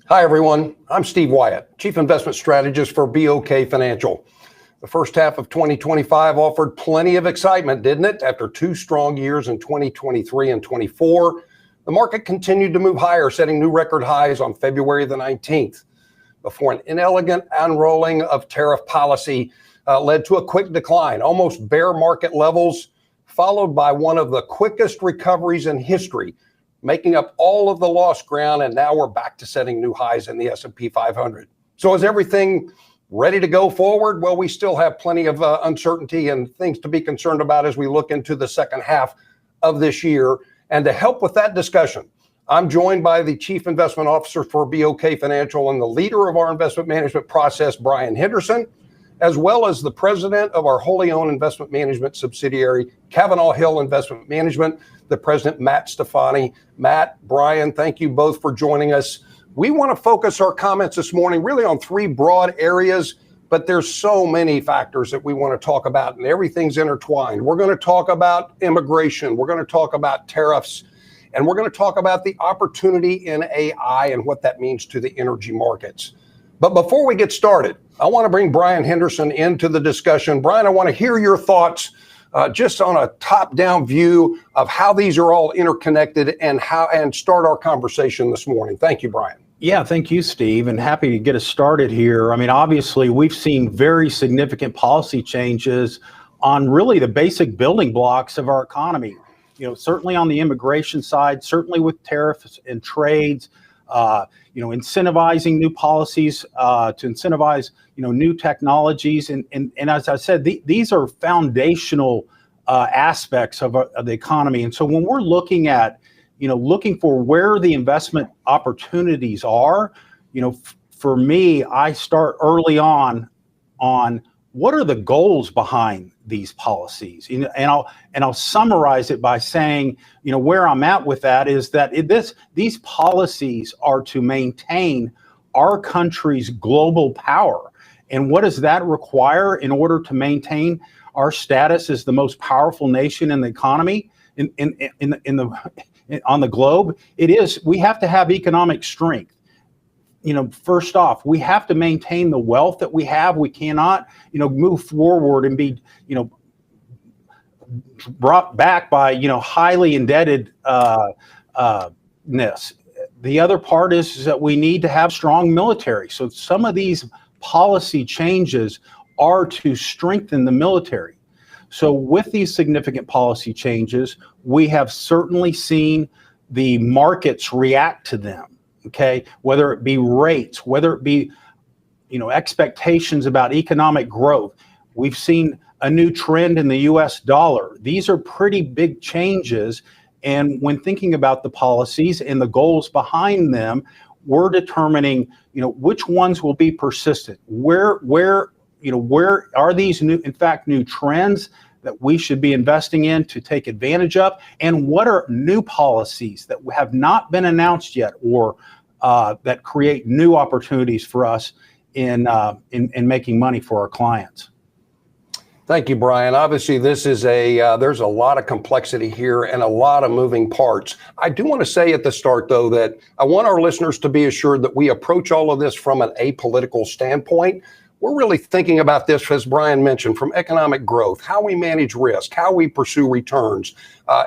Hi, everyone. I'm Steve Wyatt, Chief Investment Strategist for BOK Financial. The first half of 2025 offered plenty of excitement, didn't it? After two strong years in 2023 and 24, the market continued to move higher, setting new record highs on February the 19th, before an inelegant unrolling of tariff policy led to a quick decline, almost bear market levels, followed by one of the quickest recoveries in history, making up all of the lost ground, and now we're back to setting new highs in the S&P 500. So is everything ready to go forward? Well, we still have plenty of uncertainty and things to be concerned about as we look into the second half of this year. And to help with that discussion, I'm joined by the Chief Investment Officer for BOK Financial and the leader of our investment management process, Brian Henderson, as well as the president of our wholly owned investment management subsidiary, Kavanaugh Hill Investment Management, the president, Matt Stefani. Matt, Brian, thank you both for joining us. We want to focus our comments this morning really on three broad areas, but there's so many factors that we want to talk about, and everything's intertwined. We're going to talk about immigration. We're going to talk about tariffs, and we're going to talk about the opportunity in AI and what that means to the energy markets. But before we get started, I want to bring Brian Henderson into the discussion. Brian, I want to hear your thoughts just on a top-down view of how these are all interconnected and start our conversation this morning. Thank you, Brian. Yeah, thank you, Steve, and happy to get us started here. I mean, obviously, we've seen very significant policy changes on really the basic building blocks of our economy. You know, certainly on the immigration side, certainly with tariffs and trades, incentivizing new policies to incentivize, new technologies. And as I said, these are foundational aspects of the economy. And so when we're looking at, looking for where the investment opportunities are, for me, I start early on what are the goals behind these policies, and I'll summarize it by saying, where I'm at with that is that these policies are to maintain our country's global power. And what does that require in order to maintain our status as the most powerful nation in the economy on the globe? We have to have economic strength. First off, we have to maintain the wealth that we have. We cannot, move forward and be, brought back by, highly indebtedness. The other part is that we need to have strong military. So some of these policy changes are to strengthen the military. So with these significant policy changes, we have certainly seen the markets react to them. Okay, whether it be rates, whether it be, expectations about economic growth. We've seen a new trend in the US dollar. These are pretty big changes. And when thinking about the policies and the goals behind them, we're determining, which ones will be persistent. Where are these new trends that we should be investing in to take advantage of? And what are new policies that have not been announced yet or that create new opportunities for us in making money for our clients? Thank you, Brian. Obviously, this is there's a lot of complexity here and a lot of moving parts. I do want to say at the start, though, that I want our listeners to be assured that we approach all of this from an apolitical standpoint. We're really thinking about this, as Brian mentioned, from economic growth, how we manage risk, how we pursue returns,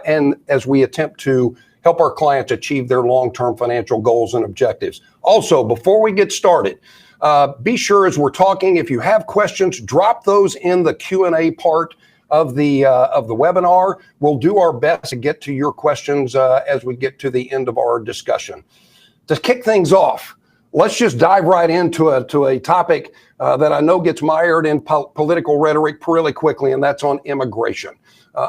and as we attempt to help our clients achieve their long-term financial goals and objectives. Also, before we get started, be sure as we're talking, if you have questions, drop those in the Q&A part of the webinar. We'll do our best to get to your questions as we get to the end of our discussion. To kick things off, let's just dive right into a topic that I know gets mired in political rhetoric really quickly, and that's on immigration.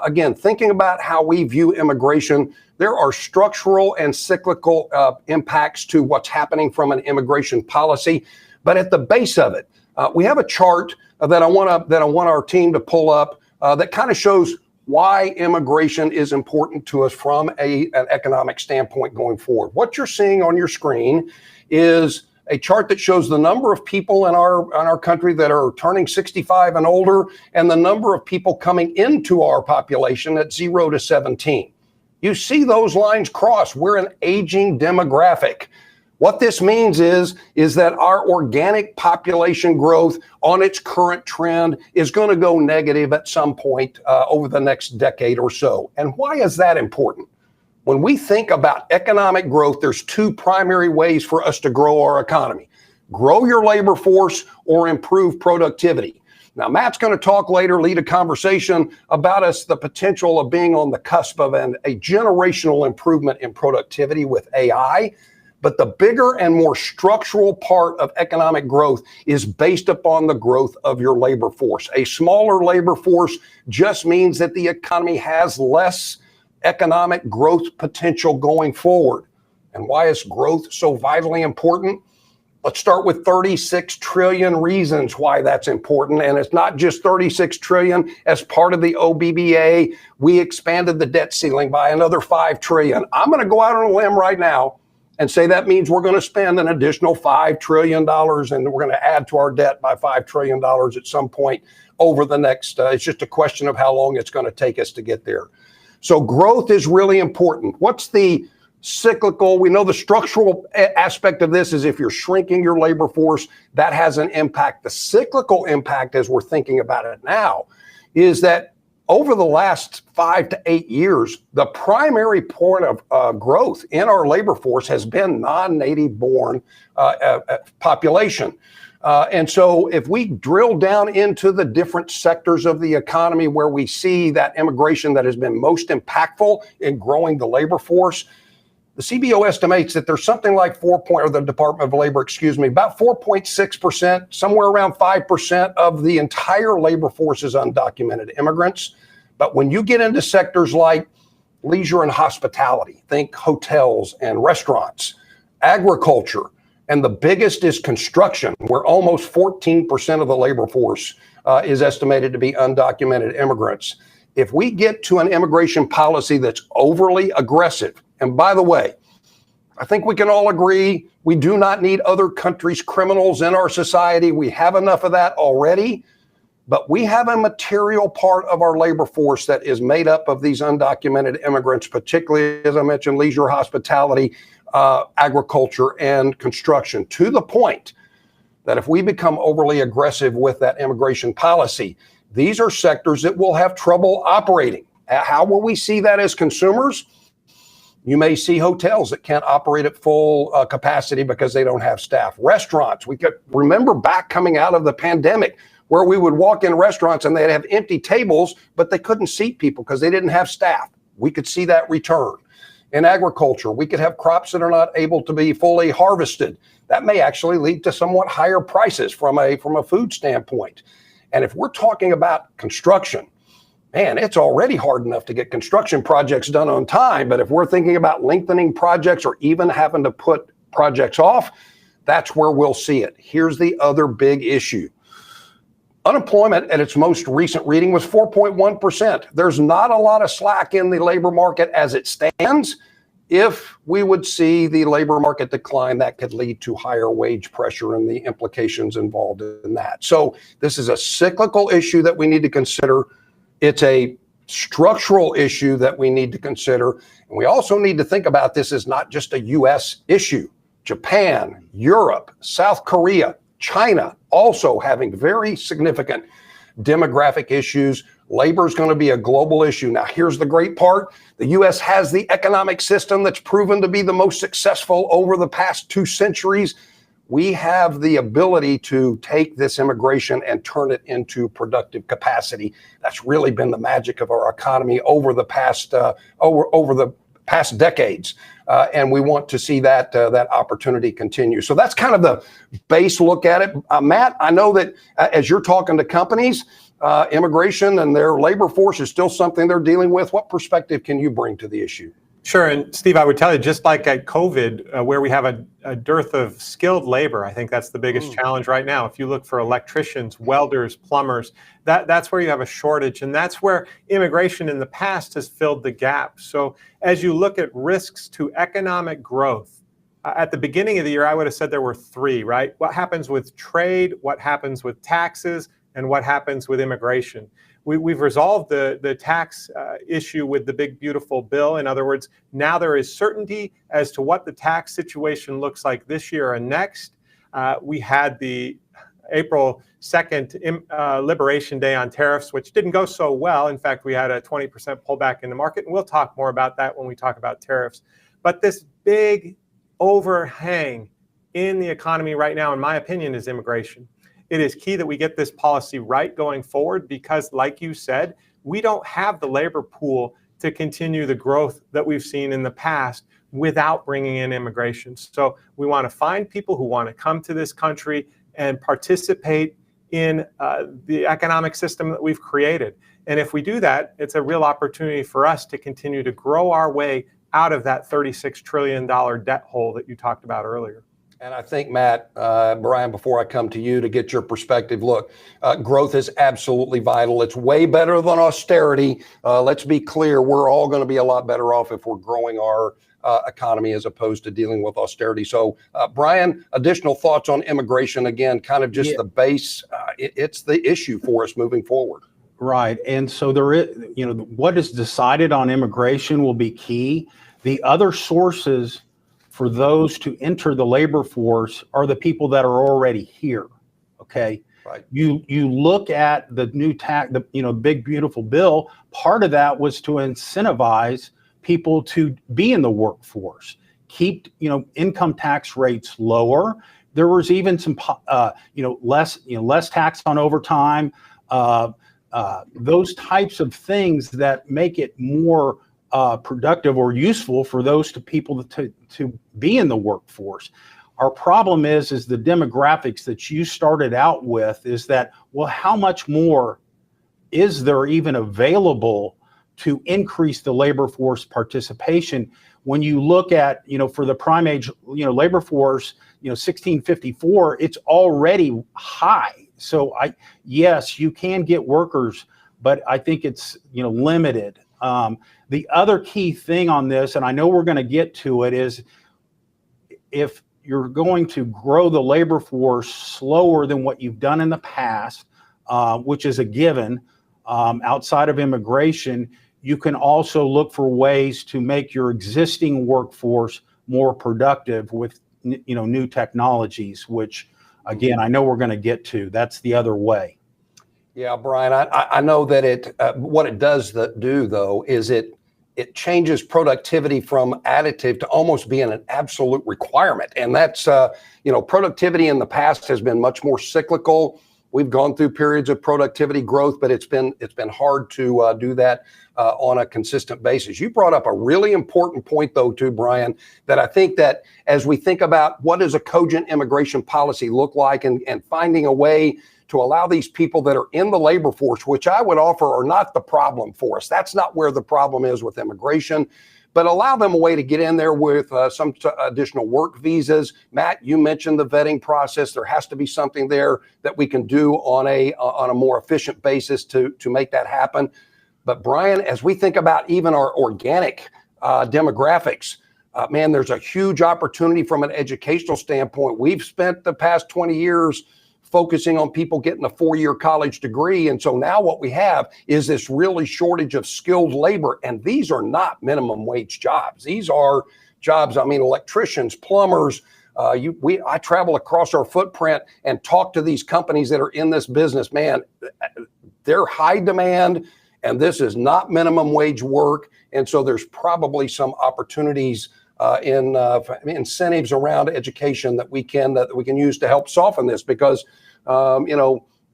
Again, thinking about how we view immigration, there are structural and cyclical impacts to what's happening from an immigration policy. But at the base of it, we have a chart that I want our team to pull up that kind of shows why immigration is important to us from an economic standpoint going forward. What you're seeing on your screen is a chart that shows the number of people in our country that are turning 65 and older, and the number of people coming into our population at 0 to 17. You see those lines cross. We're an aging demographic. What this means is that our organic population growth on its current trend is going to go negative at some point over the next decade or so. And why is that important? When we think about economic growth, there's two primary ways for us to grow our economy. Grow your labor force or improve productivity. Now, Matt's going to talk later, lead a conversation about the potential of being on the cusp of a generational improvement in productivity with AI. But the bigger and more structural part of economic growth is based upon the growth of your labor force. A smaller labor force just means that the economy has less economic growth potential going forward. And why is growth so vitally important? Let's start with 36 trillion reasons why that's important. And it's not just 36 trillion. As part of the OBBA, we expanded the debt ceiling by another 5 trillion. I'm going to go out on a limb right now and say that means we're going to spend an additional $5 trillion and we're going to add to our debt by $5 trillion at some point over the next, it's just a question of how long it's going to take us to get there. So growth is really important. What's the cyclical? We know the structural aspect of this is if you're shrinking your labor force, that has an impact. The cyclical impact, as we're thinking about it now, is that over the last 5 to 8 years, the primary point of growth in our labor force has been non-native born population. And so if we drill down into the different sectors of the economy where we see that immigration that has been most impactful in growing the labor force, the CBO estimates that there's something like the Department of Labor, about 4.6%, somewhere around 5% of the entire labor force is undocumented immigrants. But when you get into sectors like leisure and hospitality, think hotels and restaurants, agriculture, and the biggest is construction, where almost 14% of the labor force is estimated to be undocumented immigrants. If we get to an immigration policy that's overly aggressive, and by the way, I think we can all agree we do not need other countries' criminals in our society. We have enough of that already. But we have a material part of our labor force that is made up of these undocumented immigrants, particularly, as I mentioned, leisure, hospitality, agriculture, and construction, to the point that if we become overly aggressive with that immigration policy, these are sectors that will have trouble operating. How will we see that as consumers? You may see hotels that can't operate at full capacity because they don't have staff. Restaurants, we could remember back coming out of the pandemic where we would walk in restaurants and they'd have empty tables, but they couldn't seat people because they didn't have staff. We could see that return. In agriculture, we could have crops that are not able to be fully harvested. That may actually lead to somewhat higher prices from a food standpoint. And if we're talking about construction, man, it's already hard enough to get construction projects done on time. But if we're thinking about lengthening projects or even having to put projects off, that's where we'll see it. Here's the other big issue. Unemployment at its most recent reading was 4.1%. There's not a lot of slack in the labor market as it stands. If we would see the labor market decline, that could lead to higher wage pressure and the implications involved in that. So this is a cyclical issue that we need to consider. It's a structural issue that we need to consider. And we also need to think about this as not just a U.S. issue. Japan, Europe, South Korea, China also having very significant demographic issues. Labor is going to be a global issue. Now, here's the great part. The U.S. has the economic system that's proven to be the most successful over the past 2 centuries. We have the ability to take this immigration and turn it into productive capacity. That's really been the magic of our economy over the past decades. And we want to see that opportunity continue. So that's kind of the base look at it. Matt, I know that as you're talking to companies, immigration and their labor force is still something they're dealing with. What perspective can you bring to the issue? Sure. And Steve, I would tell you, just like at COVID, where we have a dearth of skilled labor, I think that's the biggest challenge right now. If you look for electricians, welders, plumbers, that's where you have a shortage. And that's where immigration in the past has filled the gap. So as you look at risks to economic growth, at the beginning of the year, I would have said there were 3, right? What happens with trade, what happens with taxes, and what happens with immigration. we've resolved the tax issue with the big, beautiful bill. In other words, now there is certainty as to what the tax situation looks like this year and next. We had the April 2nd Liberation Day on tariffs, which didn't go so well. In fact, we had a 20% pullback in the market, and we'll talk more about that when we talk about tariffs. But this big overhang in the economy right now, in my opinion, is immigration. It is key that we get this policy right going forward because, like you said, we don't have the labor pool to continue the growth that we've seen in the past without bringing in immigration. So we want to find people who want to come to this country and participate in the economic system that we've created. And if we do that, it's a real opportunity for us to continue to grow our way out of that $36 trillion debt hole that you talked about earlier. And I think, Matt, Brian, before I come to you to get your perspective, look, growth is absolutely vital. It's way better than austerity. Let's be clear, we're all going to be a lot better off if we're growing our economy as opposed to dealing with austerity. So, Brian, additional thoughts on immigration, again, kind of just the base. It's the issue for us moving forward. Right. And so there is, what is decided on immigration will be key. The other sources for those to enter the labor force are the people that are already here. Okay. Right. You look at the new tax, the big, beautiful bill. Part of that was to incentivize people to be in the workforce, keep, income tax rates lower. There was even some, less tax on overtime, those types of things that make it more productive or useful for those people to be in the workforce. Our problem is the demographics that you started out with is that, well, how much more is there even available to increase the labor force participation? When you look at, for the prime age, labor force, 1654, it's already high. So yes, you can get workers, but I think it's, limited. The other key thing on this, and I know we're going to get to it, is if you're going to grow the labor force slower than what you've done in the past, which is a given, outside of immigration, you can also look for ways to make your existing workforce more productive with, new technologies, which, again, I know we're going to get to. That's the other way. Yeah, Brian, I know that what it does do, though, is it changes productivity from additive to almost being an absolute requirement. And that's, productivity in the past has been much more cyclical. We've gone through periods of productivity growth, but it's been hard to do that on a consistent basis. You brought up a really important point, though, too, Brian, that I think that as we think about what does a cogent immigration policy look like and finding a way to allow these people that are in the labor force, which I would offer are not the problem for us. That's not where the problem is with immigration, but allow them a way to get in there with some additional work visas. Matt, you mentioned the vetting process. There has to be something there that we can do on a more efficient basis to make that happen. But Brian, as we think about even our organic demographics, man, there's a huge opportunity from an educational standpoint. We've spent the past 20 years focusing on people getting a 4-year college degree. And so now what we have is this really shortage of skilled labor. And these are not minimum wage jobs. These are jobs, electricians, plumbers. I travel across our footprint and talk to these companies that are in this business. Man, they're high demand, and this is not minimum wage work. And so there's probably some opportunities in incentives around education that we can use to help soften this, because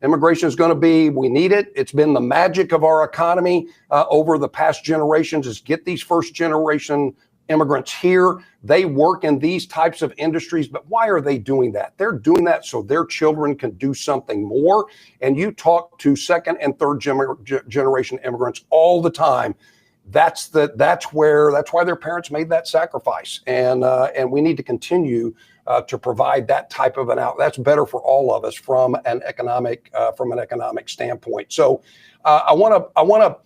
immigration is going to be, we need it. It's been the magic of our economy over the past generations, is get these first generation immigrants here. They work in these types of industries, but why are they doing that? They're doing that so their children can do something more. And you talk to second and third generation immigrants all the time. That's why their parents made that sacrifice, and we need to continue to provide that type of that's better for all of us from an economic standpoint. So I want to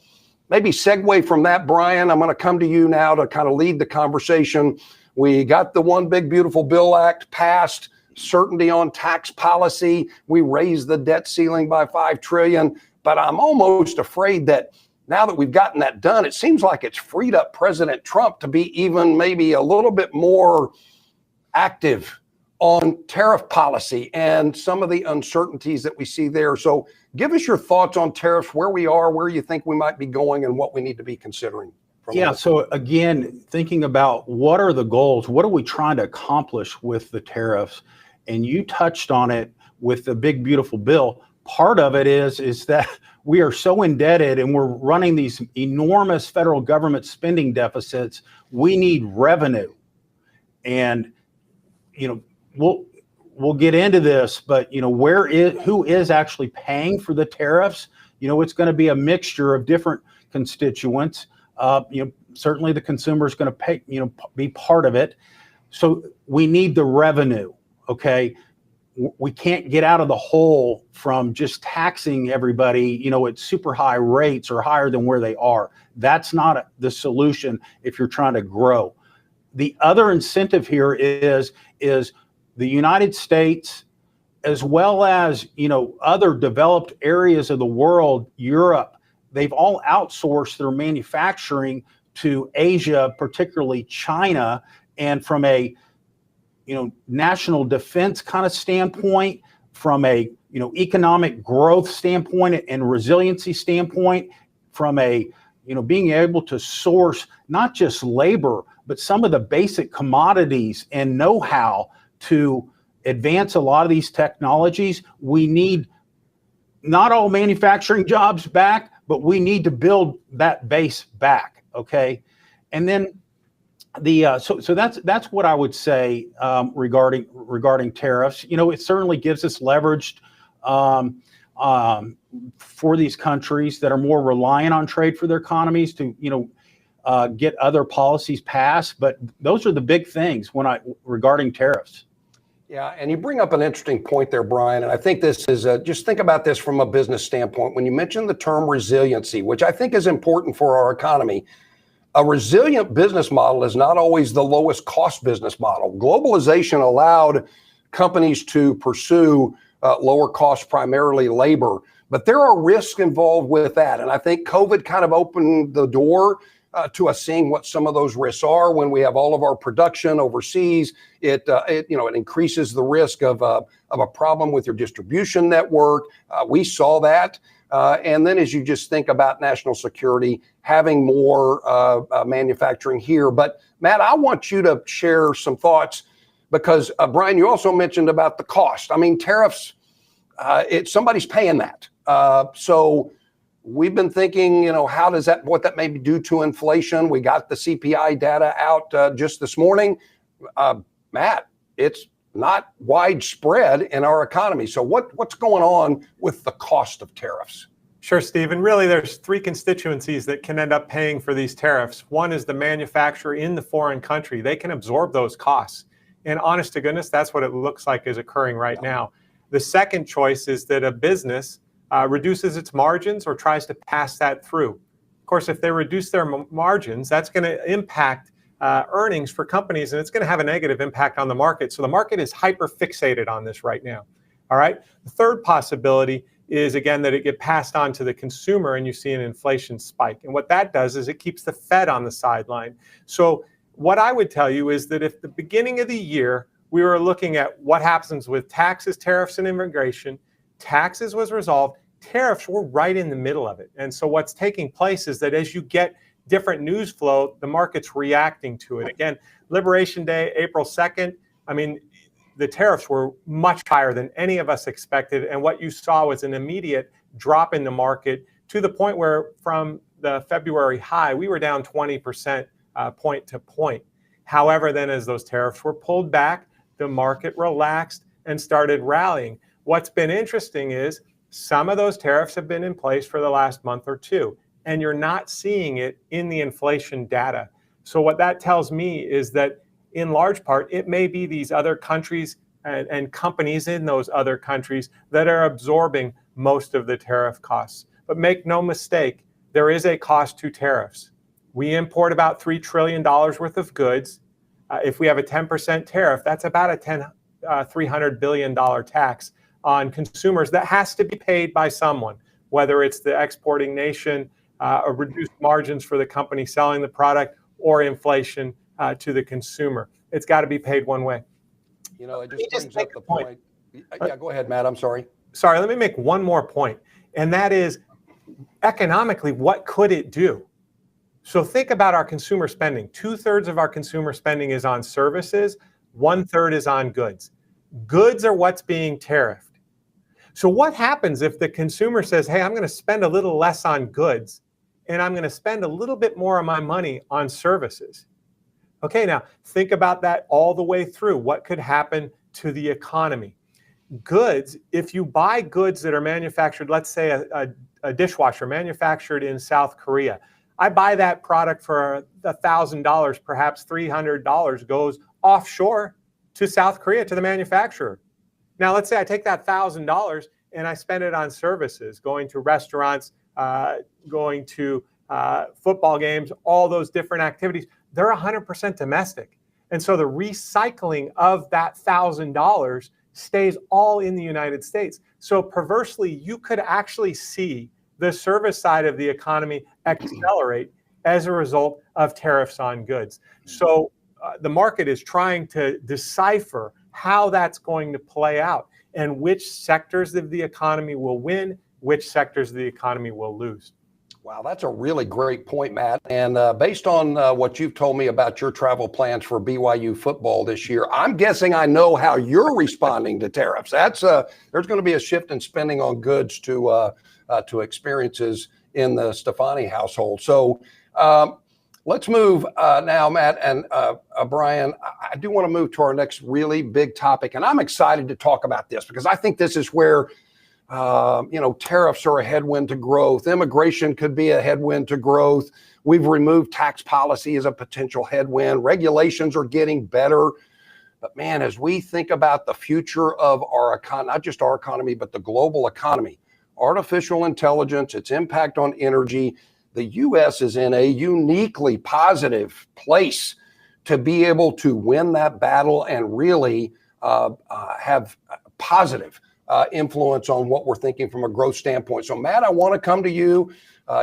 maybe segue from that, Brian. I'm going to come to you now to kind of lead the conversation. We got the One Big Beautiful Bill Act passed. Certainty on tax policy. We raised the debt ceiling by $5 trillion. But I'm almost afraid that now that we've gotten that done, it seems like it's freed up President Trump to be even maybe a little bit more active on tariff policy and some of the uncertainties that we see there. So give us your thoughts on tariffs, where we are, where you think we might be going, and what we need to be considering. Yeah, so again, thinking about what are the goals, what are we trying to accomplish with the tariffs? And you touched on it with the big, beautiful bill. Part of it is that we are so indebted and we're running these enormous federal government spending deficits. We need revenue. And, we'll get into this, but, who is actually paying for the tariffs? It's going to be a mixture of different constituents. Certainly the consumer is going to pay, be part of it. So we need the revenue. Okay. We can't get out of the hole from just taxing everybody, at super high rates or higher than where they are. That's not the solution if you're trying to grow. The other incentive here is the United States, as well as, other developed areas of the world, Europe, they've all outsourced their manufacturing to Asia, particularly China. And from a national defense kind of standpoint, from a economic growth standpoint and resiliency standpoint, from a being able to source not just labor but some of the basic commodities and know-how to advance a lot of these technologies. We need not all manufacturing jobs back, but we need to build that base back. Okay, and then so that's what I would say regarding tariffs. It certainly gives us leverage for these countries that are more reliant on trade for their economies to get other policies passed. But those are the big things regarding tariffs. Yeah, and you bring up an interesting point there, Brian, and I think this is just think about this from a business standpoint. When you mention the term resiliency, which I think is important for our economy, a resilient business model is not always the lowest cost business model. Globalization allowed companies to pursue lower cost, primarily labor, but there are risks involved with that. And I think COVID kind of opened the door to us seeing what some of those risks are. When we have all of our production overseas, it increases the risk of a problem with your distribution network. We saw that. And then as you just think about national security, having more manufacturing here. But Matt, I want you to share some thoughts because Brian, you also mentioned about the cost. I mean, tariffs, somebody's paying that. So we've been thinking, what that may do to inflation. We got the CPI data out just this morning. Matt, it's not widespread in our economy. So what's going on with the cost of tariffs? Sure, Steve. And really, there's three constituencies that can end up paying for these tariffs. One is the manufacturer in the foreign country. They can absorb those costs. And honest to goodness, that's what it looks like is occurring right now. The second choice is that a business reduces its margins or tries to pass that through. Of course, if they reduce their margins, that's going to impact earnings for companies, and it's going to have a negative impact on the market. So the market is hyper fixated on this right now. All right. The third possibility is, again, that it get passed on to the consumer and you see an inflation spike. And what that does is it keeps the Fed on the sideline. So what I would tell you is that if the beginning of the year we were looking at what happens with taxes, tariffs, and immigration, taxes was resolved, tariffs were right in the middle of it. And so what's taking place is that as you get different news flow, the market's reacting to it. Again, Liberation Day, April 2nd, I mean, the tariffs were much higher than any of us expected. And what you saw was an immediate drop in the market to the point where from the February high, we were down 20% point to point. However, then as those tariffs were pulled back, the market relaxed and started rallying. What's been interesting is some of those tariffs have been in place for the last month or two, and you're not seeing it in the inflation data. So what that tells me is that in large part, it may be these other countries and companies in those other countries that are absorbing most of the tariff costs. But make no mistake, there is a cost to tariffs. We import about $3 trillion worth of goods. If we have a 10% tariff, that's about a $300 billion tax on consumers that has to be paid by someone. whether it's the exporting nation, or reduced margins for the company selling the product, or inflation to the consumer. It's got to be paid one way. You know, it just brings up the point. Yeah, go ahead, Matt. I'm sorry. Sorry, let me make one more point, and that is economically, what could it do? So think about our consumer spending. 2/3 of our consumer spending is on services, 1/3 is on goods. Goods are what's being tariffed. So what happens if the consumer says, hey, I'm going to spend a little less on goods and I'm going to spend a little bit more of my money on services? Okay, now think about that all the way through. What could happen to the economy? Goods, if you buy goods that are manufactured, let's say a dishwasher manufactured in South Korea, I buy that product for $1,000, perhaps $300 goes offshore to South Korea, to the manufacturer. Now, let's say I take that $1,000 and I spend it on services, going to restaurants, going to football games, all those different activities. They're 100% domestic. And so the recycling of that $1,000 stays all in the United States. So perversely, you could actually see the service side of the economy accelerate as a result of tariffs on goods. So the market is trying to decipher how that's going to play out and which sectors of the economy will win, which sectors of the economy will lose. Wow, that's a really great point, Matt. And based on what you've told me about your travel plans for BYU football this year, I'm guessing I know how you're responding to tariffs. That's there's going to be a shift in spending on goods to experiences in the Stefani household. So let's move now, Matt and Brian. I do want to move to our next really big topic, and I'm excited to talk about this because I think this is where tariffs are a headwind to growth. Immigration could be a headwind to growth. We've removed tax policy as a potential headwind. Regulations are getting better. But man, as we think about the future of our economy, not just our economy, but the global economy, artificial intelligence, its impact on energy, the U.S. is in a uniquely positive place to be able to win that battle and really have positive influence on what we're thinking from a growth standpoint. So, Matt, I want to come to you.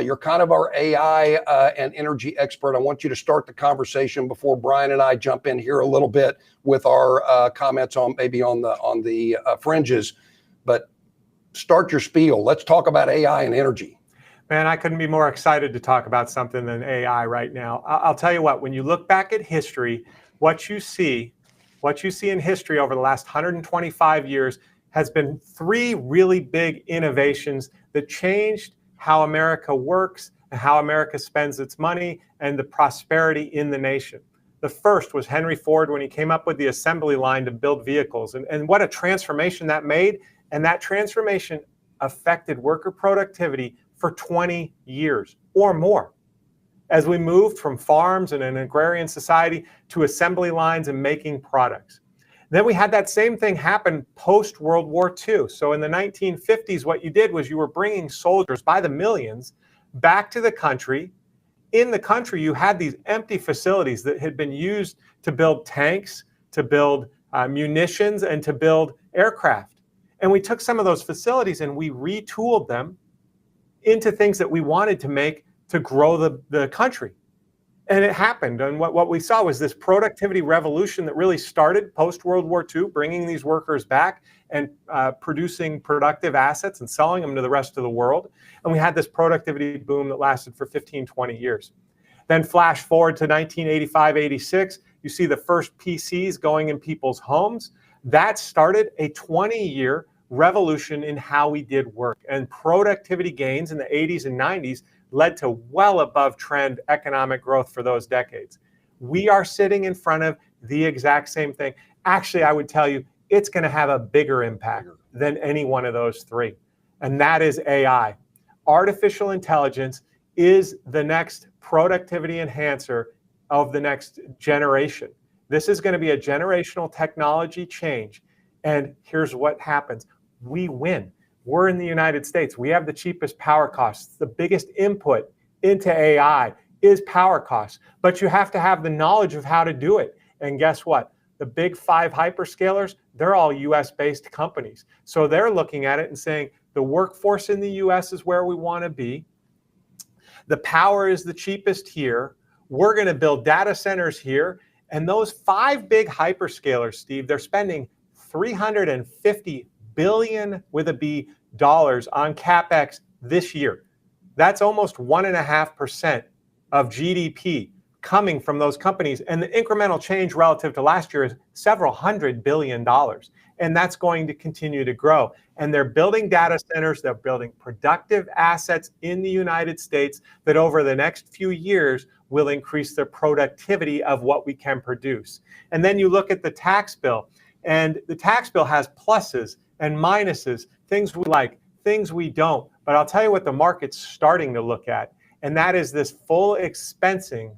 You're kind of our AI and energy expert. I want you to start the conversation before Brian and I jump in here a little bit with our comments on maybe on the fringes. But start your spiel. Let's talk about AI and energy. Man, I couldn't be more excited to talk about something than AI right now. I'll tell you what, when you look back at history, what you see in history over the last 125 years has been three really big innovations that changed how America works and how America spends its money and the prosperity in the nation. The first was Henry Ford when he came up with the assembly line to build vehicles. And what a transformation that made. And that transformation affected worker productivity for 20 years or more. As we moved from farms and an agrarian society to assembly lines and making products. Then we had that same thing happen post-World War II. So in the 1950s, what you did was you were bringing soldiers by the millions back to the country. In the country, you had these empty facilities that had been used to build tanks, to build munitions, and to build aircraft. And we took some of those facilities and we retooled them into things that we wanted to make to grow the country. And it happened. And what we saw was this productivity revolution that really started post-World War II, bringing these workers back and producing productive assets and selling them to the rest of the world. And we had this productivity boom that lasted for 15, 20 years. Then flash forward to 1985, 86, you see the first PCs going in people's homes. That started a 20-year revolution in how we did work. And productivity gains in the 80s and 90s led to well above trend economic growth for those decades. We are sitting in front of the exact same thing. Actually, I would tell you, it's going to have a bigger impact than any one of those three. And that is AI. Artificial intelligence is the next productivity enhancer of the next generation. This is going to be a generational technology change. And here's what happens. We win. We're in the United States. We have the cheapest power costs. The biggest input into AI is power costs. But you have to have the knowledge of how to do it. And guess what? The big 5 hyperscalers, they're all US-based companies. So they're looking at it and saying, The workforce in the US is where we want to be. The power is the cheapest here. We're going to build data centers here. And those 5 big hyperscalers, Steve, they're spending $350 billion with a B dollars on CapEx this year. That's almost 1.5% of GDP coming from those companies. And the incremental change relative to last year is several $100 billion. And that's going to continue to grow. And they're building data centers, they're building productive assets in the United States that over the next few years will increase the productivity of what we can produce. And then you look at the tax bill, and the tax bill has pluses and minuses, things we like, things we don't. But I'll tell you what the market's starting to look at, and that is this full expensing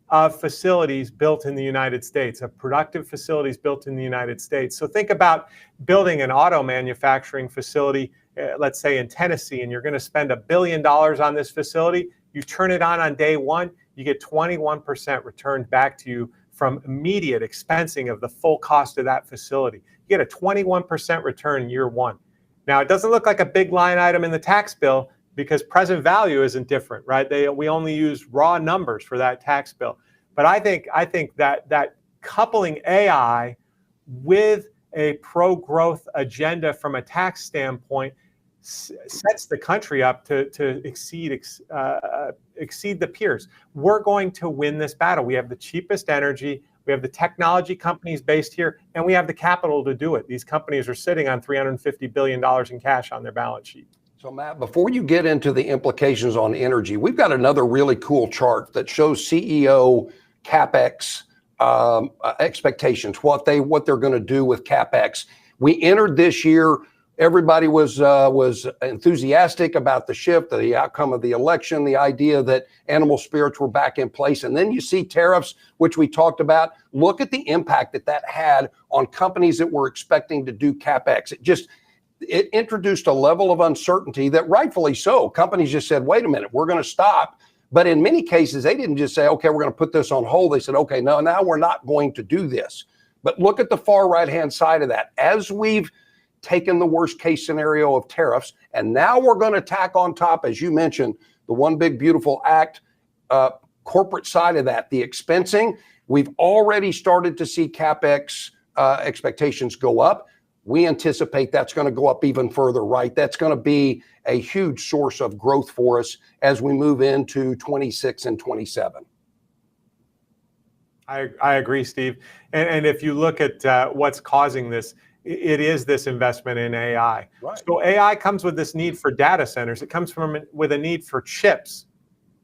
of facilities built in the United States, of productive facilities built in the United States. So think about building an auto manufacturing facility, let's say in Tennessee, and you're going to spend $1 billion on this facility. You turn it on day one, you get 21% returned back to you from immediate expensing of the full cost of that facility. You get a 21% return year one. Now, it doesn't look like a big line item in the tax bill because present value isn't different, right? We only use raw numbers for that tax bill. But I think that coupling AI with a pro-growth agenda from a tax standpoint sets the country up to exceed the peers. We're going to win this battle. We have the cheapest energy, we have the technology companies based here, and we have the capital to do it. These companies are sitting on $350 billion in cash on their balance sheet. So Matt, before you get into the implications on energy, we've got another really cool chart that shows CEO CapEx expectations, what they're going to do with CapEx. We entered this year, everybody was enthusiastic about the shift, the outcome of the election, the idea that animal spirits were back in place. And then you see tariffs, which we talked about. Look at the impact that had on companies that were expecting to do CapEx. It introduced a level of uncertainty that rightfully so. Companies just said, wait a minute, we're going to stop. But in many cases, they didn't just say, okay, we're going to put this on hold. They said, okay, no, now we're not going to do this. But look at the far right-hand side of that. As we've taken the worst case scenario of tariffs, and now we're going to tack on top, as you mentioned, the one big beautiful act, corporate side of that, the expensing. We've already started to see CapEx expectations go up. We anticipate that's going to go up even further, right? That's going to be a huge source of growth for us as we move into 26 and 27. I agree, Steve. And if you look at what's causing this, it is this investment in AI. Right. So AI comes with this need for data centers. It comes with a need for chips.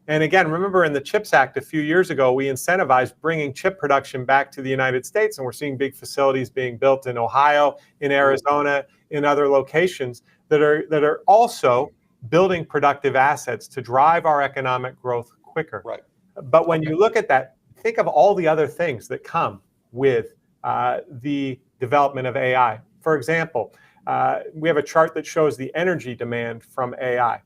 And again, remember in the CHIPS Act a few years ago, we incentivized bringing chip production back to the United States. And we're seeing big facilities being built in Ohio, in Arizona, in other locations that are also building productive assets to drive our economic growth quicker. Right. But when you look at that, think of all the other things that come with the development of AI. For example, we have a chart that shows the energy demand from AI.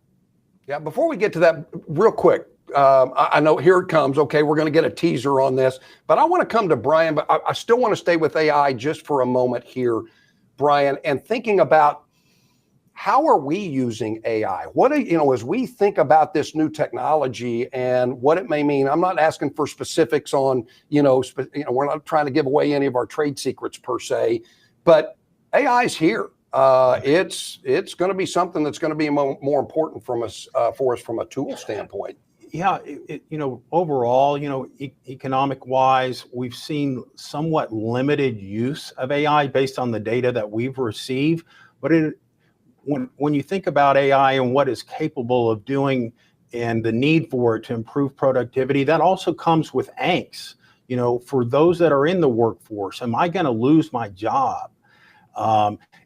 Yeah, before we get to that, real quick, I know here it comes. Okay, we're going to get a teaser on this, but I want to come to Brian, but I still want to stay with AI just for a moment here, Brian, and thinking about how are we using AI? As we think about this new technology and what it may mean, I'm not asking for specifics on, we're not trying to give away any of our trade secrets per se, but AI is here. It's going to be something that's going to be more important for us from a tool standpoint. Yeah, overall, economic wise, we've seen somewhat limited use of AI based on the data that we've received. But when you think about AI and what it's capable of doing and the need for it to improve productivity, that also comes with angst. For those that are in the workforce, am I going to lose my job?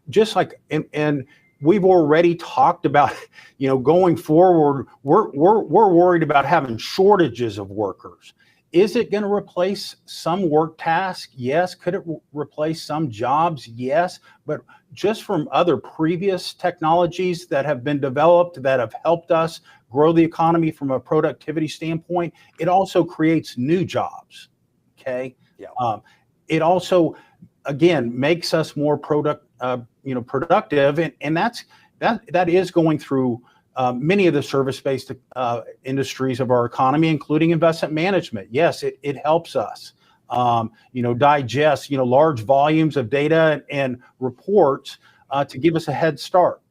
Just like, and we've already talked about, going forward, we're worried about having shortages of workers. Is it going to replace some work tasks? Yes. Could it replace some jobs? Yes. But just from other previous technologies that have been developed that have helped us grow the economy from a productivity standpoint, it also creates new jobs. Okay. Yeah. It also, again, makes us more productive, and that's that is going through many of the service-based industries of our economy, including investment management. Yes, it helps us, digest, large volumes of data and reports to give us a head start.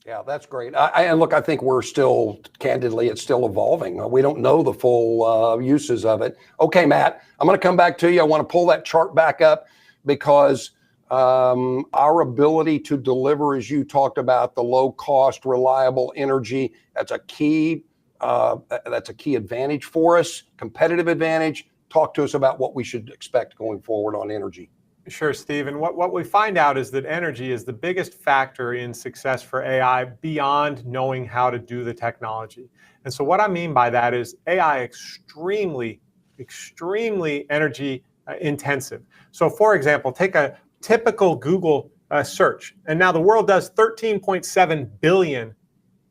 Yeah, that's great. And look, I think we're still, candidly, it's still evolving. We don't know the full uses of it. Okay, Matt, I'm going to come back to you. I want to pull that chart back up because our ability to deliver, as you talked about, the low cost, reliable energy, that's a key advantage for us, competitive advantage. Talk to us about what we should expect going forward on energy. Sure, Steve. And what we find out is that energy is the biggest factor in success for AI beyond knowing how to do the technology. And so what I mean by that is AI extremely energy intensive. So for example, take a typical Google search. And now the world does 13.7 billion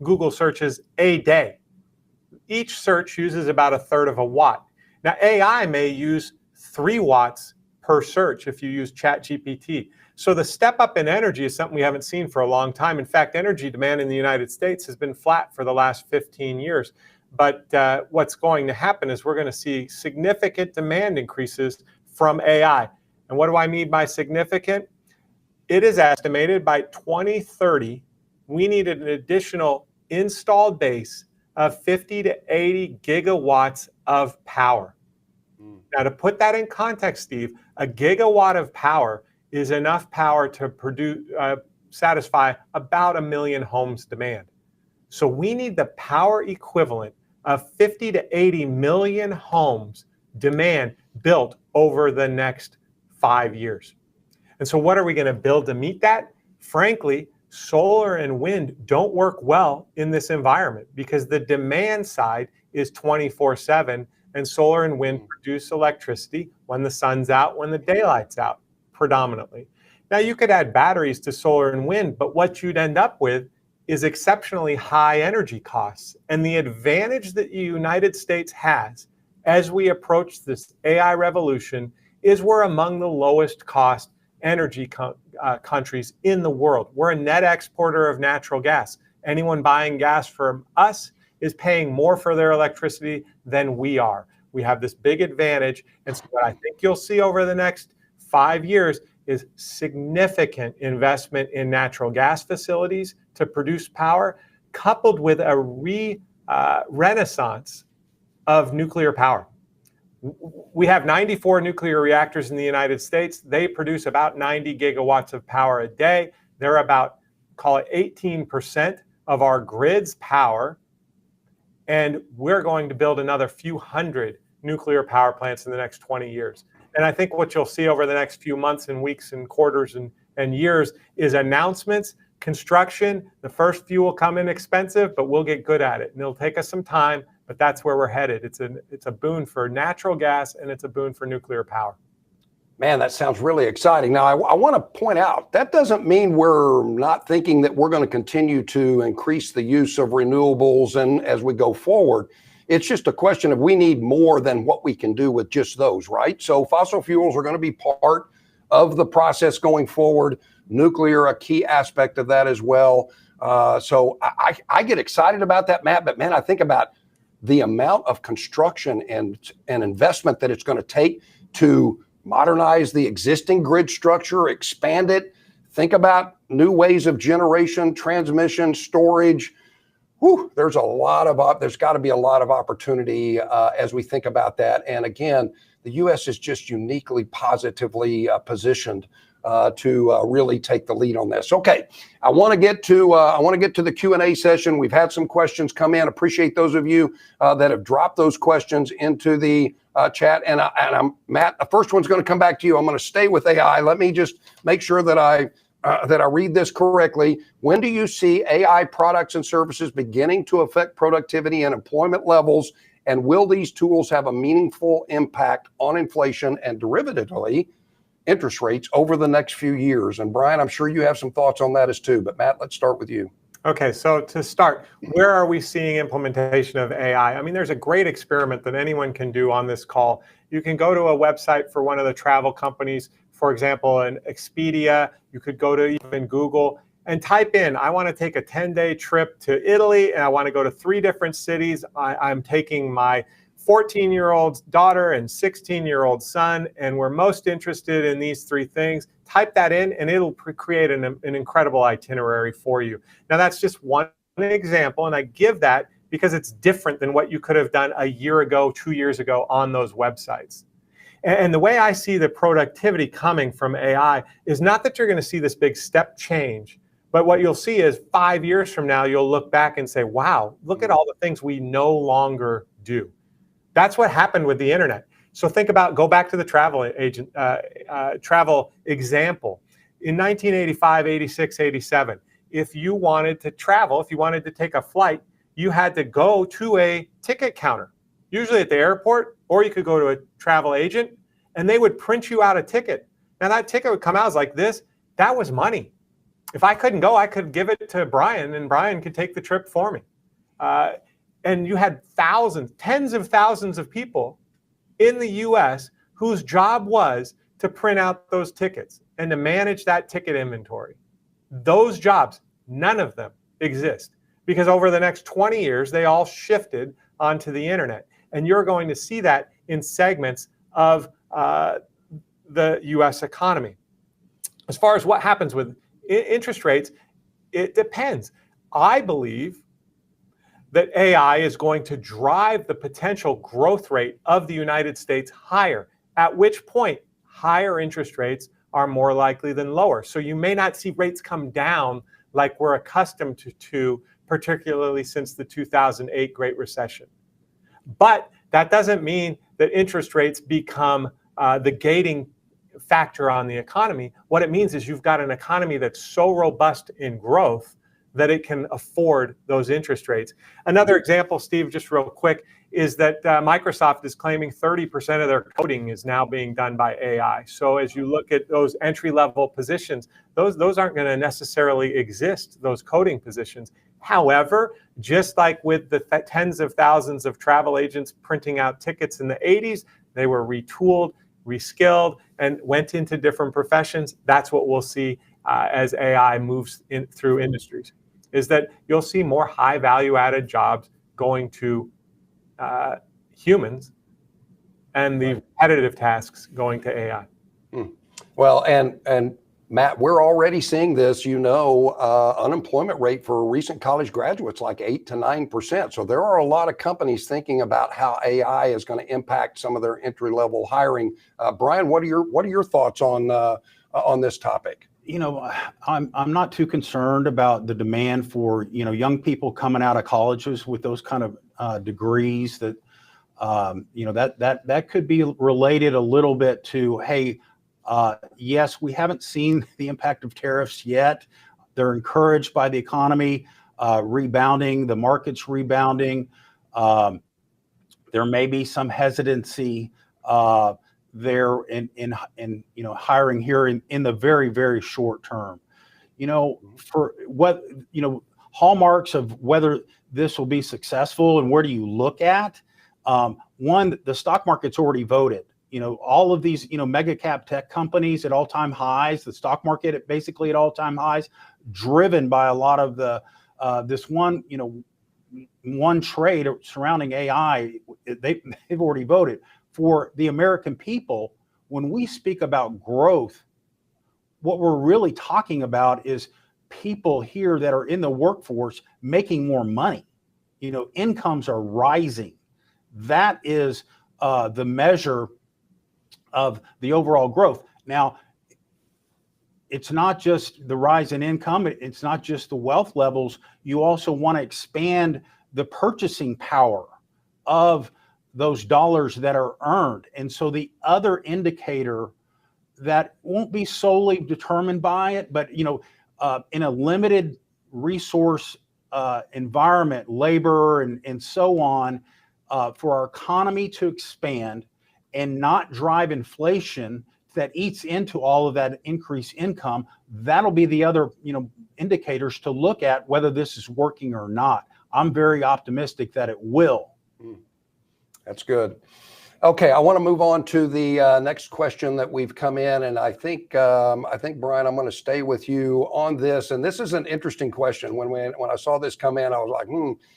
Google searches a day. Each search uses about 1/3 of a watt. Now AI may use 3 watts per search if you use ChatGPT. So the step up in energy is something we haven't seen for a long time. In fact, energy demand in the United States has been flat for the last 15 years. But what's going to happen is we're going to see significant demand increases from AI. And what do I mean by significant? It is estimated by 2030, we need an additional installed base of 50 to 80 gigawatts of power. Now, to put that in context, Steve, a gigawatt of power is enough power to satisfy about 1 million homes demand. So we need the power equivalent of 50 to 80 million homes demand built over the next 5 years. And so what are we going to build to meet that? Frankly, solar and wind don't work well in this environment because the demand side is 24/7. And solar and wind produce electricity when the sun's out, when the daylight's out, predominantly. Now, you could add batteries to solar and wind, but what you'd end up with is exceptionally high energy costs. And the advantage that the United States has as we approach this AI revolution is we're among the lowest cost energy countries in the world. We're a net exporter of natural gas. Anyone buying gas from us is paying more for their electricity than we are. We have this big advantage. And so what I think you'll see over the next 5 years is significant investment in natural gas facilities to produce power, coupled with a renaissance of nuclear power. We have 94 nuclear reactors in the United States. They produce about 90 gigawatts of power a day. They're about, call it 18% of our grid's power. And we're going to build another few hundred nuclear power plants in the next 20 years. And I think what you'll see over the next few months and weeks and quarters and years is announcements, construction. The first few will come in expensive, but we'll get good at it. And it'll take us some time, but that's where we're headed. It's a boon for natural gas and it's a boon for nuclear power. Man, that sounds really exciting. Now, I want to point out, that doesn't mean we're not thinking that we're going to continue to increase the use of renewables and as we go forward. It's just a question of we need more than what we can do with just those, right? So fossil fuels are going to be part of the process going forward. Nuclear, a key aspect of that as well. So I get excited about that, Matt, but man, I think about the amount of construction and investment that it's going to take to modernize the existing grid structure, expand it, think about new ways of generation, transmission, storage. There's got to be a lot of opportunity as we think about that. And again, the U.S. is just uniquely positively positioned to really take the lead on this. Okay, I want to get to the Q&A session. We've had some questions come in. Appreciate those of you that have dropped those questions into the chat. And I'm Matt. The first one's going to come back to you. I'm going to stay with AI. Let me just make sure that I read this correctly. When do you see AI products and services beginning to affect productivity and employment levels? And will these tools have a meaningful impact on inflation and derivatively interest rates over the next few years? And Brian, I'm sure you have some thoughts on that as too, but Matt, let's start with you. Okay, so to start, where are we seeing implementation of AI? I mean, there's a great experiment that anyone can do on this call. You can go to a website for one of the travel companies, for example, an Expedia. You could go to even Google, and type in, I want to take a 10-day trip to Italy and I want to go to 3 different cities. I'm taking my 14-year-old daughter and 16-year-old son, and we're most interested in these 3 things. Type that in and it'll create an incredible itinerary for you. Now that's just one example, and I give that because it's different than what you could have done a year ago, 2 years ago on those websites. And the way I see the productivity coming from AI is not that you're going to see this big step change, but what you'll see is 5 years from now, you'll look back and say, wow, look at all the things we no longer do. That's what happened with the internet. So think about, go back to the travel example. In 1985, 86, 87, if you wanted to travel, if you wanted to take a flight, you had to go to a ticket counter, usually at the airport, or you could go to a travel agent, and they would print you out a ticket. Now that ticket would come out as like this. That was money. If I couldn't go, I could give it to Brian, and Brian could take the trip for me. And you had thousands, tens of thousands of people in the US whose job was to print out those tickets and to manage that ticket inventory. Those jobs, none of them exist, because over the next 20 years, they all shifted onto the internet. And you're going to see that in segments of the US economy. As far as what happens with interest rates, it depends. I believe that AI is going to drive the potential growth rate of the United States higher, at which point higher interest rates are more likely than lower. So you may not see rates come down like we're accustomed to, particularly since the 2008 Great Recession. But that doesn't mean that interest rates become the gating factor on the economy. What it means is you've got an economy that's so robust in growth that it can afford those interest rates. Another example, Steve, just real quick, is that Microsoft is claiming 30% of their coding is now being done by AI. So as you look at those entry-level positions, those aren't going to necessarily exist, those coding positions. However, just like with the tens of thousands of travel agents printing out tickets in the 80s, they were retooled, reskilled, and went into different professions. That's what we'll see as AI moves through industries, is that you'll see more high value added jobs going to humans and the repetitive tasks going to AI. Well, and Matt, we're already seeing this, unemployment rate for recent college graduates, like 8 to 9%. So there are a lot of companies thinking about how AI is going to impact some of their entry-level hiring. Brian, what are your thoughts on this topic? I'm not too concerned about the demand for, young people coming out of colleges with those kind of degrees that, that could be related a little bit to, hey, yes, we haven't seen the impact of tariffs yet. They're encouraged by the economy rebounding, the market's rebounding. There may be some hesitancy there in hiring here in the very, very short term. For what, hallmarks of whether this will be successful and where do you look at? One, the stock market's already voted. All of these, mega cap tech companies at all-time highs, the stock market basically at all-time highs, driven by a lot of the this one trade surrounding AI. They've already voted. For the American people, when we speak about growth, what we're really talking about is people here that are in the workforce making more money. Incomes are rising. That is the measure of the overall growth. Now, it's not just the rise in income. It's not just the wealth levels. You also want to expand the purchasing power of those dollars that are earned. And so the other indicator that won't be solely determined by it, but, in a limited resource environment, labor and so on, for our economy to expand and not drive inflation that eats into all of that increased income, that'll be the other, indicators to look at whether this is working or not. I'm very optimistic that it will. That's good. Okay, I want to move on to the next question that we've come in, and I think Brian, I'm going to stay with you on this. And this is an interesting question. When I saw this come in, I was like,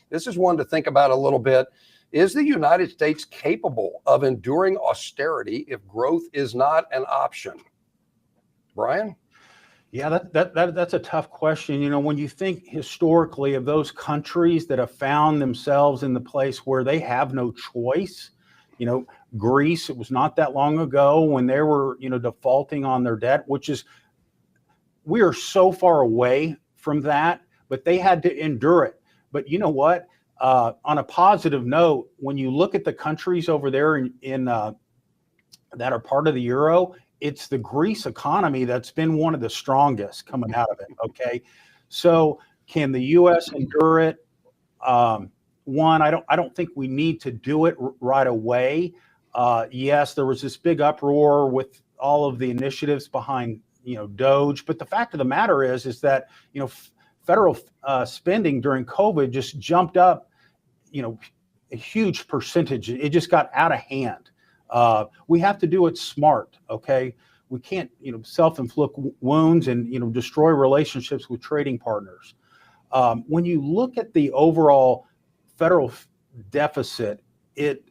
this is one to think about a little bit. Is the United States capable of enduring austerity if growth is not an option? Brian? Yeah, that's a tough question. You know, when you think historically of those countries that have found themselves in the place where they have no choice, you know, Greece, it was not that long ago when they were, you know, defaulting on their debt, which is, we are so far away from that, but they had to endure it. But you know what? On a positive note, when you look at the countries over there in that are part of the euro, it's the Greece economy that's been one of the strongest coming out of it. Okay, so can the U.S. endure it? One, I don't think we need to do it right away. Yes, there was this big uproar with all of the initiatives behind, you know, Doge, but the fact of the matter is that, you know, federal spending during COVID just jumped up, you know, a huge percentage. It just got out of hand. We have to do it smart, okay? We can't, you know, self-inflict wounds and, you know, destroy relationships with trading partners. When you look at the overall federal deficit,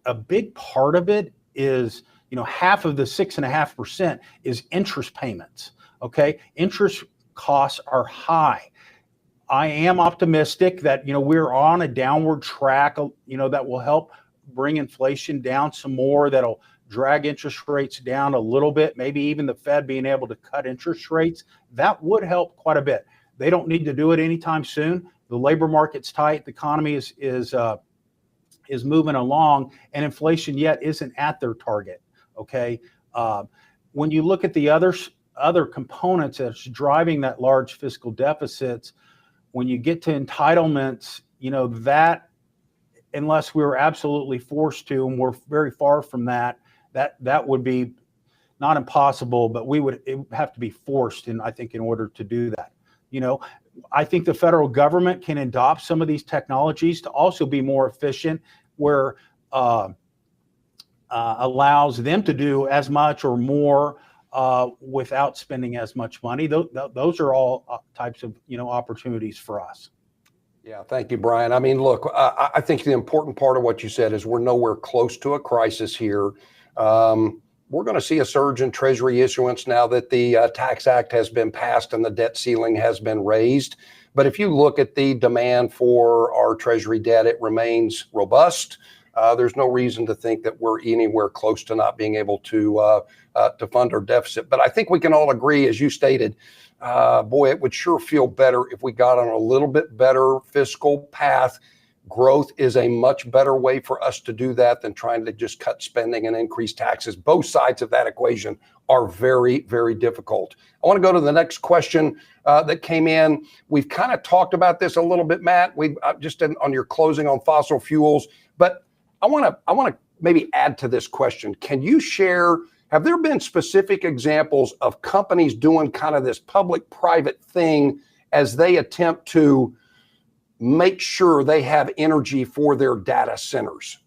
a big part of it is, you know, half of the 6.5% is interest payments, okay? Interest costs are high. I am optimistic that, you know, we're on a downward track, you know, that will help bring inflation down some more, that'll drag interest rates down a little bit, maybe even the Fed being able to cut interest rates. That would help quite a bit. They don't need to do it anytime soon. The labor market's tight, the economy is moving along, and inflation yet isn't at their target, okay? When you look at the other components that's driving that large fiscal deficits, when you get to entitlements, you know, that, unless we were absolutely forced to, and we're very far from that would be not impossible, but it would have to be forced, and I think, in order to do that. You know, I think the federal government can adopt some of these technologies to also be more efficient, where allows them to do as much or more without spending as much money. Those are all types of, you know, opportunities for us. Yeah, thank you, Brian. I mean, look, I think the important part of what you said is we're nowhere close to a crisis here. We're going to see a surge in Treasury issuance now that the Tax Act has been passed and the debt ceiling has been raised. But if you look at the demand for our Treasury debt, it remains robust. There's no reason to think that we're anywhere close to not being able to fund our deficit. But I think we can all agree, as you stated, boy, it would sure feel better if we got on a little bit better fiscal path. Growth is a much better way for us to do that than trying to just cut spending and increase taxes. Both sides of that equation are very, very difficult. I want to go to the next question that came in. We've kind of talked about this a little bit, Matt. We just on your closing on fossil fuels, but I want to maybe add to this question. Can you share? Have there been specific examples of companies doing kind of this public-private thing as they attempt to make sure they have energy for their data centers?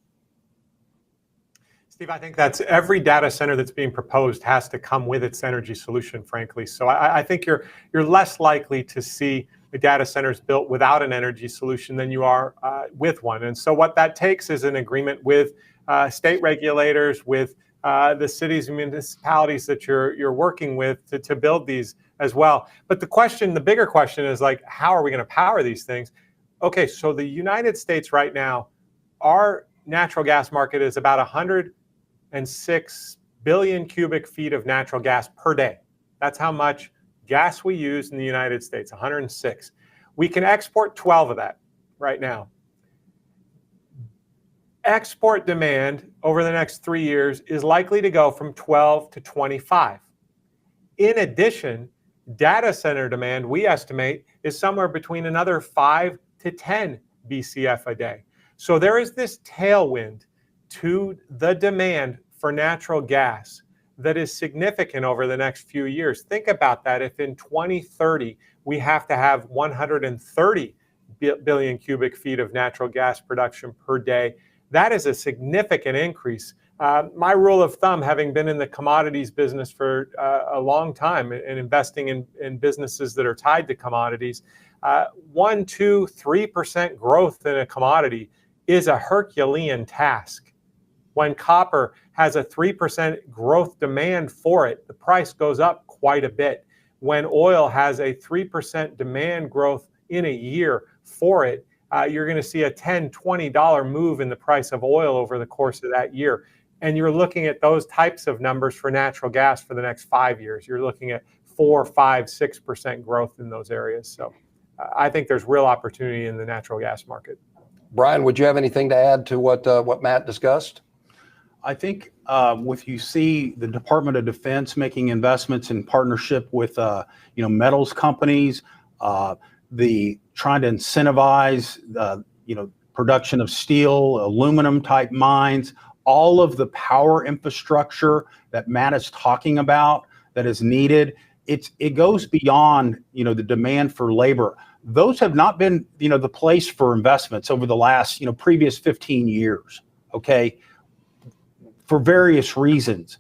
Steve, I think that's every data center that's being proposed has to come with its energy solution, frankly. So I think you're less likely to see the data centers built without an energy solution than you are with one. And so what that takes is an agreement with state regulators, with the cities and municipalities that you're working with to build these as well. But the bigger question is, like, how are we going to power these things? Okay, so the United States right now, our natural gas market is about 106 billion cubic feet of natural gas per day. That's how much gas we use in the United States, 106. We can export 12 of that right now. Export demand over the next 3 years is likely to go from 12 to 25. In addition, data center demand, we estimate, is somewhere between another 5 to 10 BCF a day. So there is this tailwind to the demand for natural gas that is significant over the next few years. Think about that. If in 2030 we have to have 130 billion cubic feet of natural gas production per day, that is a significant increase My rule of thumb, having been in the commodities business for a long time and investing in businesses that are tied to commodities, 1, 2, 3% growth in a commodity is a Herculean task. When copper has a 3% growth demand for it, the price goes up quite a bit. When oil has a 3% demand growth in a year for it, you're going to see a $10, $20 move in the price of oil over the course of that year. And you're looking at those types of numbers for natural gas for the next 5 years. You're looking at 4, 5, 6% growth in those areas. So I think there's real opportunity in the natural gas market. Brian, would you have anything to add to what Matt discussed? I think if you see the Department of Defense making investments in partnership with metals companies, the trying to incentivize production of steel, aluminum type mines, all of the power infrastructure that Matt is talking about that is needed, it goes beyond the demand for labor. Those have not been the place for investments over the last previous 15 years. Okay, for various reasons.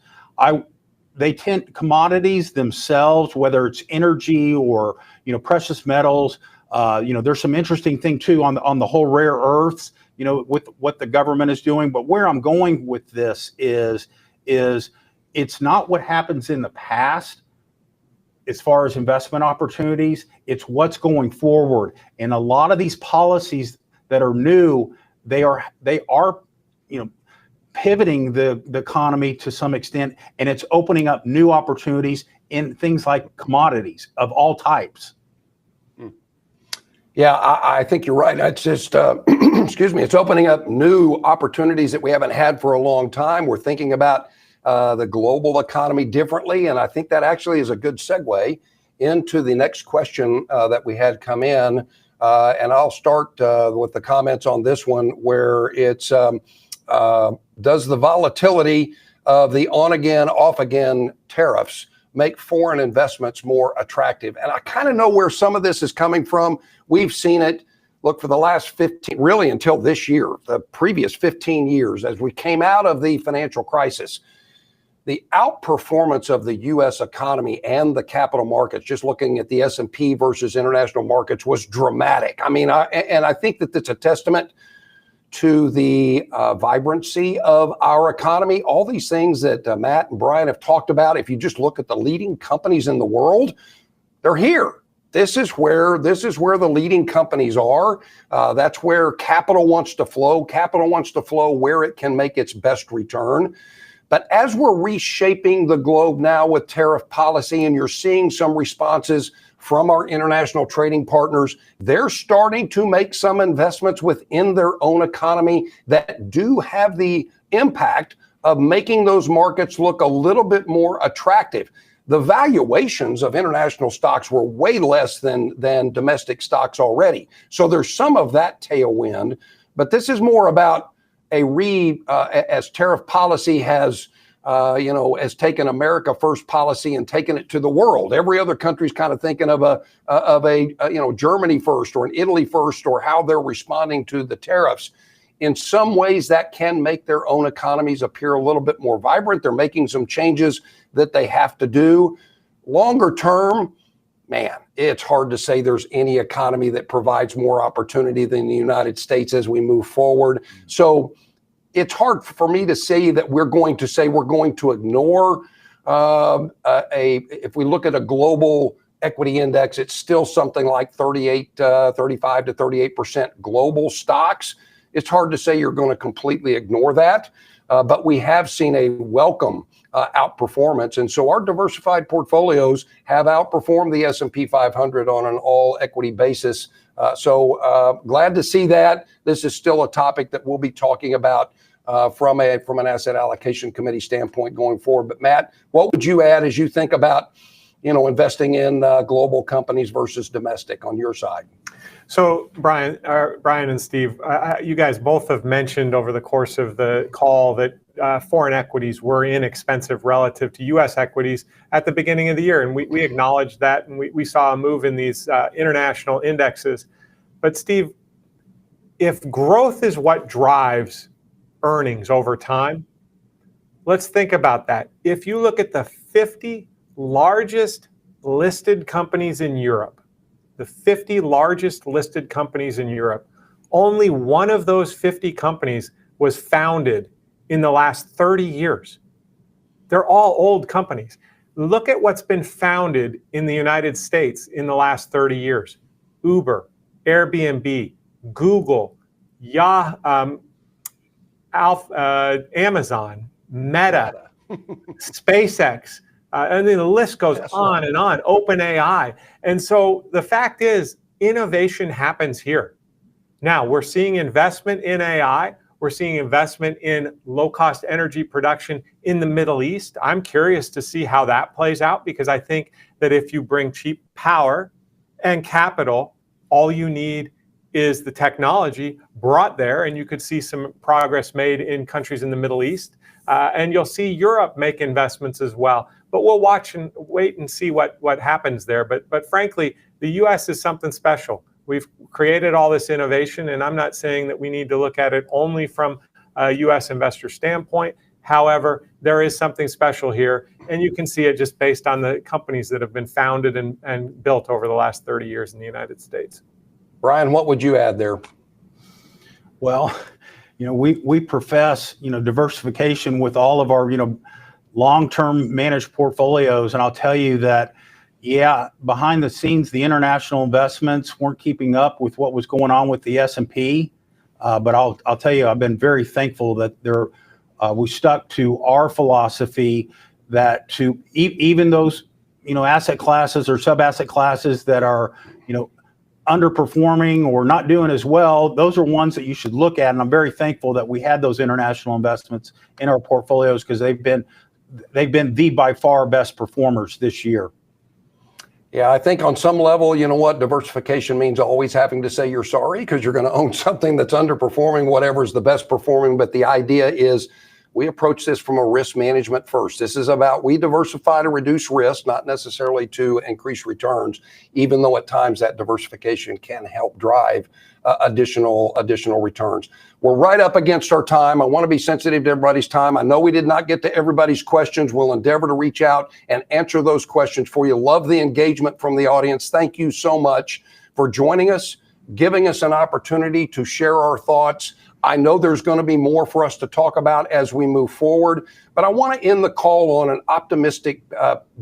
Commodities themselves, whether it's energy or precious metals. There's some interesting thing too on the whole rare earths. With what the government is doing. But where I'm going with this is it's not what happens in the past as far as investment opportunities. It's what's going forward. And a lot of these policies that are new, they are pivoting the economy to some extent, and it's opening up new opportunities in things like commodities of all types. Yeah, I think you're right. It's just, excuse me, it's opening up new opportunities that we haven't had for a long time. We're thinking about the global economy differently, and I think that actually is a good segue into the next question that we had come in. And I'll start with the comments on this one, where it's, does the volatility of the on-again, off-again tariffs make foreign investments more attractive? And I kind of know where some of this is coming from. We've seen it, look, for the last 15, really until this year, the previous 15 years, as we came out of the financial crisis, the outperformance of the U.S. economy and the capital markets, just looking at the S&P versus international markets, was dramatic. I mean, I think that it's a testament to the vibrancy of our economy. All these things that Matt and Brian have talked about, if you just look at the leading companies in the world, they're here. This is where the leading companies are. That's where capital wants to flow. Capital wants to flow where it can make its best return. But as we're reshaping the globe now with tariff policy, and you're seeing some responses from our international trading partners, they're starting to make some investments within their own economy that do have the impact of making those markets look a little bit more attractive. The valuations of international stocks were way less than domestic stocks already. So there's some of that tailwind, but this is more about as tariff policy has taken America first policy and taken it to the world. Every other country's kind of thinking of a Germany first or an Italy first, or how they're responding to the tariffs. In some ways, that can make their own economies appear a little bit more vibrant. They're making some changes that they have to do. Longer term, man, it's hard to say there's any economy that provides more opportunity than the United States as we move forward. So it's hard for me to say that we're going to ignore if we look at a global equity index, it's still something like 35 to 38% global stocks. It's hard to say you're going to completely ignore that, but we have seen a welcome outperformance. And so our diversified portfolios have outperformed the S&P 500 on an all equity basis. So glad to see that. This is still a topic that we'll be talking about from an asset allocation committee standpoint going forward. But Matt, what would you add as you think about investing in global companies versus domestic on your side? So Brian and Steve, you guys both have mentioned over the course of the call that foreign equities were inexpensive relative to U.S. equities at the beginning of the year. And we acknowledged that, and we saw a move in these international indexes. But Steve, if growth is what drives earnings over time, Let's think about that. If you look at the 50 largest listed companies in Europe, the 50 largest listed companies in Europe, only one of those 50 companies was founded in the last 30 years. They're all old companies. Look at what's been founded in the United States in the last 30 years. Uber, Airbnb, Google, Amazon, Meta, SpaceX, and then the list goes on and on, OpenAI. And so the fact is, innovation happens here. Now, we're seeing investment in AI. We're seeing investment in low-cost energy production in the Middle East. I'm curious to see how that plays out, because I think that if you bring cheap power and capital, all you need is the technology brought there, and you could see some progress made in countries in the Middle East. And you'll see Europe make investments as well. But we'll watch and wait and see what happens there. But frankly, the U.S. is something special. We've created all this innovation, and I'm not saying that we need to look at it only from a U.S. investor standpoint. However, there is something special here, and you can see it just based on the companies that have been founded and built over the last 30 years in the United States. Brian, what would you add there? Well, we profess, diversification with all of our, long-term managed portfolios. And I'll tell you that, behind the scenes, the international investments weren't keeping up with what was going on with the S&P. But I'll tell you, I've been very thankful that we stuck to our philosophy that even those, asset classes or sub-asset classes that are, underperforming or not doing as well, those are ones that you should look at. And I'm very thankful that we had those international investments in our portfolios, because they've been the by far best performers this year. Yeah, I think on some level, diversification means always having to say you're sorry, because you're going to own something that's underperforming, whatever is the best performing. But the idea is we approach this from a risk management first. This is about, we diversify to reduce risk, not necessarily to increase returns, even though at times that diversification can help drive additional returns. We're right up against our time. I want to be sensitive to everybody's time. I know we did not get to everybody's questions. We'll endeavor to reach out and answer those questions for you. Love the engagement from the audience. Thank you so much for joining us, giving us an opportunity to share our thoughts. I know there's going to be more for us to talk about as we move forward, but I want to end the call on an optimistic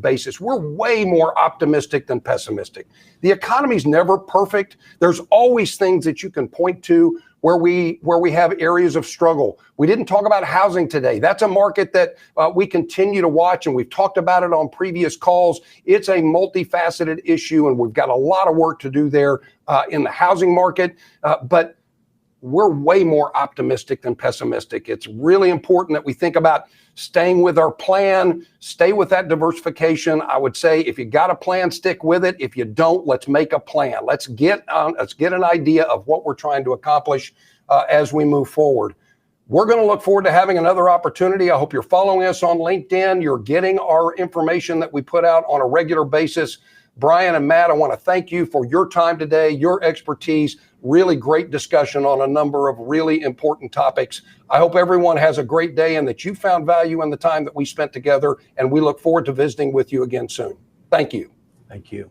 basis. We're way more optimistic than pessimistic. The economy's never perfect. There's always things that you can point to where we have areas of struggle. We didn't talk about housing today. That's a market that we continue to watch, and we've talked about it on previous calls. It's a multifaceted issue, and we've got a lot of work to do there in the housing market. But we're way more optimistic than pessimistic. It's really important that we think about staying with our plan, stay with that diversification. I would say if you got a plan, stick with it. If you don't, let's make a plan. Let's get an idea of what we're trying to accomplish as we move forward. We're going to look forward to having another opportunity. I hope you're following us on LinkedIn. You're getting our information that we put out on a regular basis. Brian and Matt, I want to thank you for your time today, your expertise. Really great discussion on a number of really important topics. I hope everyone has a great day and that you found value in the time that we spent together, and we look forward to visiting with you again soon. Thank you. Thank you.